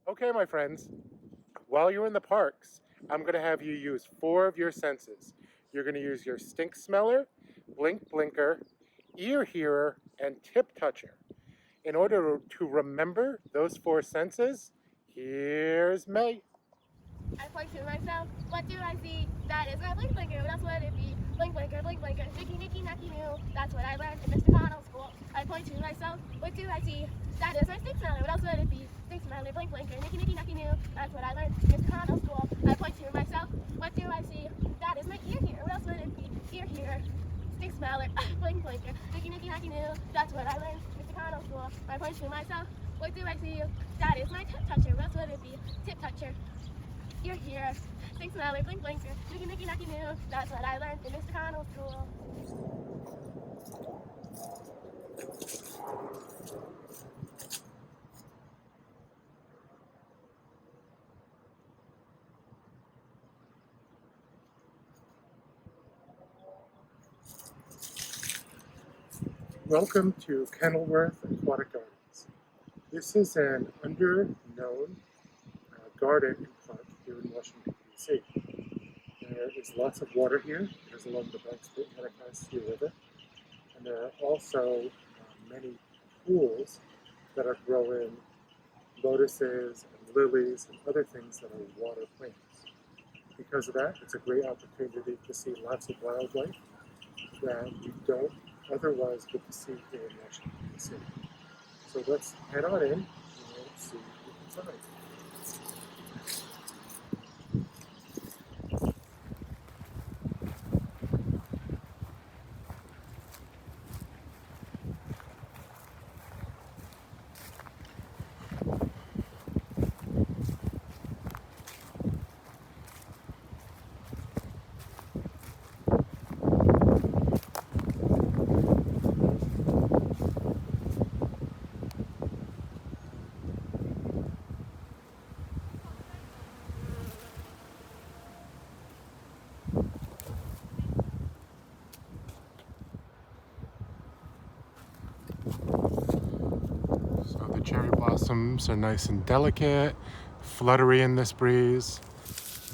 Okay, my friends, while you're in the parks, I'm going to have you use 4 of your senses. You're going to use your stink smeller, blink blinker, ear hearer, and tip toucher. In order to remember those 4 senses, here's May. I point to myself. What do I see? That is my blink blinker. What else would it be? Blink blinker, blink blinker. Nicky, nicky, nacky, new. That's what I learned in Mr. Connell's school. I point to myself. What do I see? That is my stink smeller. What else would it be? Stink smeller, blink blinker. Nicky, nicky, nacky, new. That's what I learned in Mr. Connell's school. I point to myself. What do I see? That is my ear hearer. What else would it be? Ear hearer. Stink smeller, blink blinker. Nicky, nicky, nacky, new. That's what I learned in Mr. Connell's school. I point to myself. What do I see? That is my tip toucher. What else would it be? Tip toucher. You're here. Stink smeller, blink blinker, nicky nicky nacky new. That's what I learned in Mr. Connell's school. Welcome to Kenilworth Aquatic Gardens. This is an under-known garden and park here in Washington, D.C. There is lots of water here. It is along the banks of the Anacostia River. And there are also many pools that are growing lotuses and lilies and other things that are water plants. Because of that, it's a great opportunity to see lots of wildlife that you don't otherwise get to see here in Washington, D.C. So let's head on in and see what's inside. So the cherry blossoms are nice and delicate, fluttery in this breeze.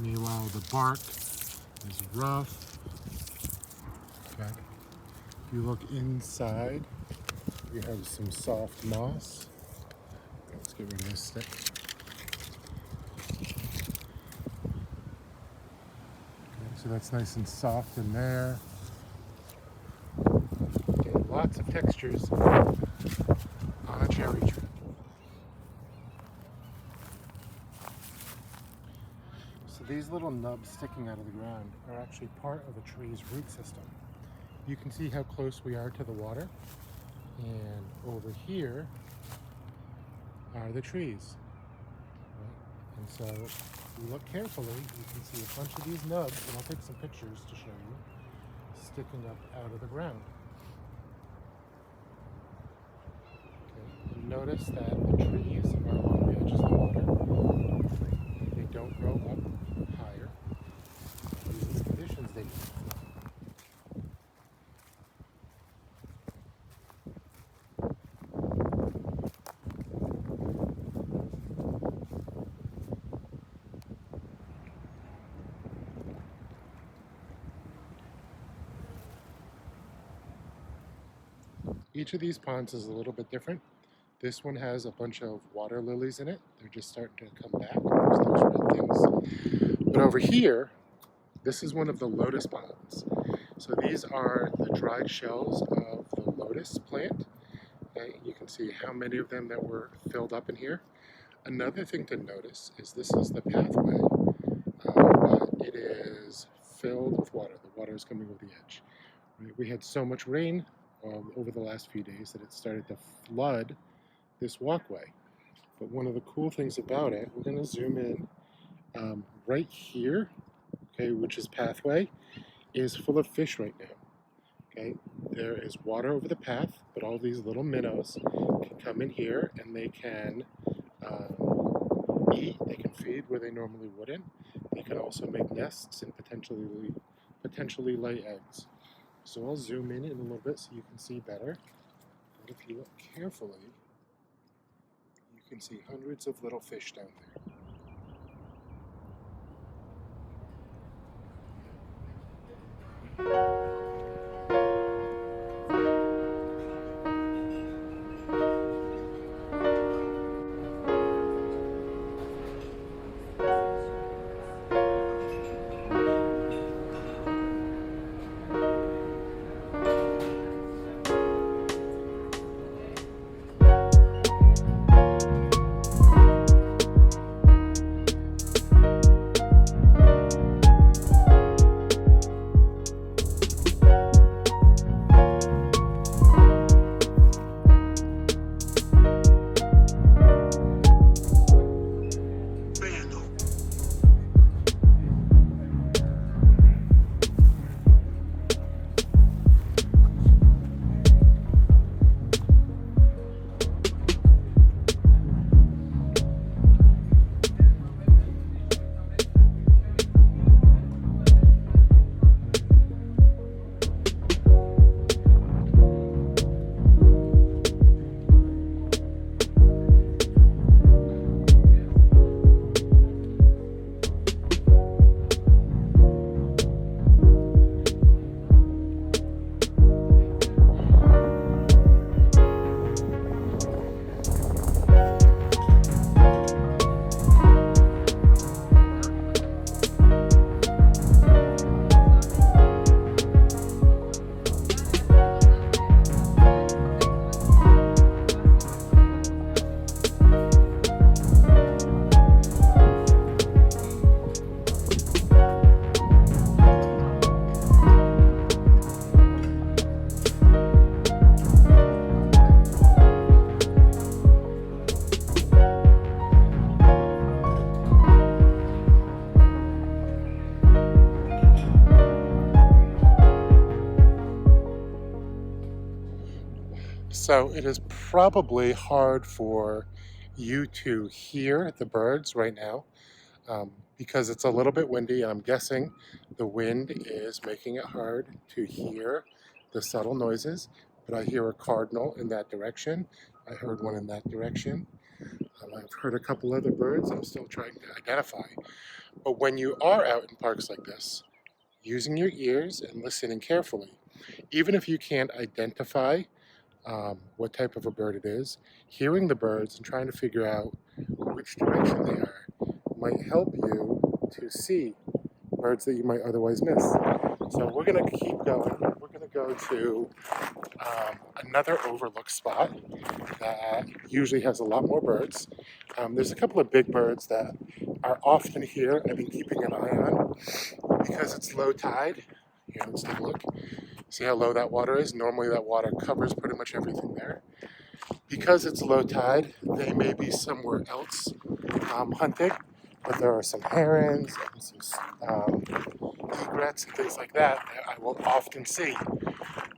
Meanwhile, the bark is rough. Okay. If you look inside, we have some soft moss. Let's get rid of this stick. Okay, so that's nice and soft in there. Okay, lots of textures on a cherry tree. So these little nubs sticking out of the ground are actually part of a tree's root system. You can see how close we are to the water, and over here are the trees. Right? And so if you look carefully, you can see a bunch of these nubs, and I'll take some pictures to show you, sticking up out of the ground. Okay. You notice that the trees are along the edges of the water. They don't grow up higher. These are the conditions they need. Each of these ponds is a little bit different. This one has a bunch of water lilies in it. They're just starting to come back. There's those red things. But over here, this is one of the lotus ponds. So these are the dried shells of the lotus plant. You can see how many of them that were filled up in here. Another thing to notice is this is the pathway. It is filled with water. The water is coming over the edge. We had so much rain over the last few days that it started to flood this walkway. But one of the cool things about it, we're going to zoom in right here, okay, which is pathway, is full of fish right now. Okay, there is water over the path, but all these little minnows can come in here and they can eat. They can feed where they normally wouldn't. They can also make nests and potentially lay eggs. So I'll zoom in a little bit so you can see better. And if you look carefully, you can see hundreds of little fish down there. So it is probably hard for you to hear the birds right now because it's a little bit windy. I'm guessing the wind is making it hard to hear the subtle noises, but I hear a cardinal in that direction. I heard one in that direction. I've heard a couple other birds I'm still trying to identify. But when you are out in parks like this, using your ears and listening carefully, even if you can't identify what type of a bird it is, hearing the birds and trying to figure out which direction they are might help you to see birds that you might otherwise miss. So we're going to keep going. We're going to go to another overlook spot that usually has a lot more birds. There's a couple of big birds that are often here. I've been keeping an eye on because it's low tide. Here, let's take a look. See how low that water is? Normally that water covers pretty much everything there. Because it's low tide, they may be somewhere else hunting, but there are some herons and some egrets and things like that I will often see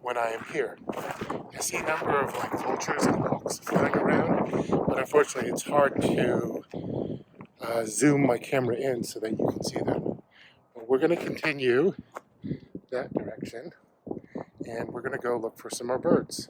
when I am here. I see a number of vultures and hawks flying around, but unfortunately it's hard to zoom my camera in so that you can see them. But we're going to continue that direction, and we're going to go look for some more birds.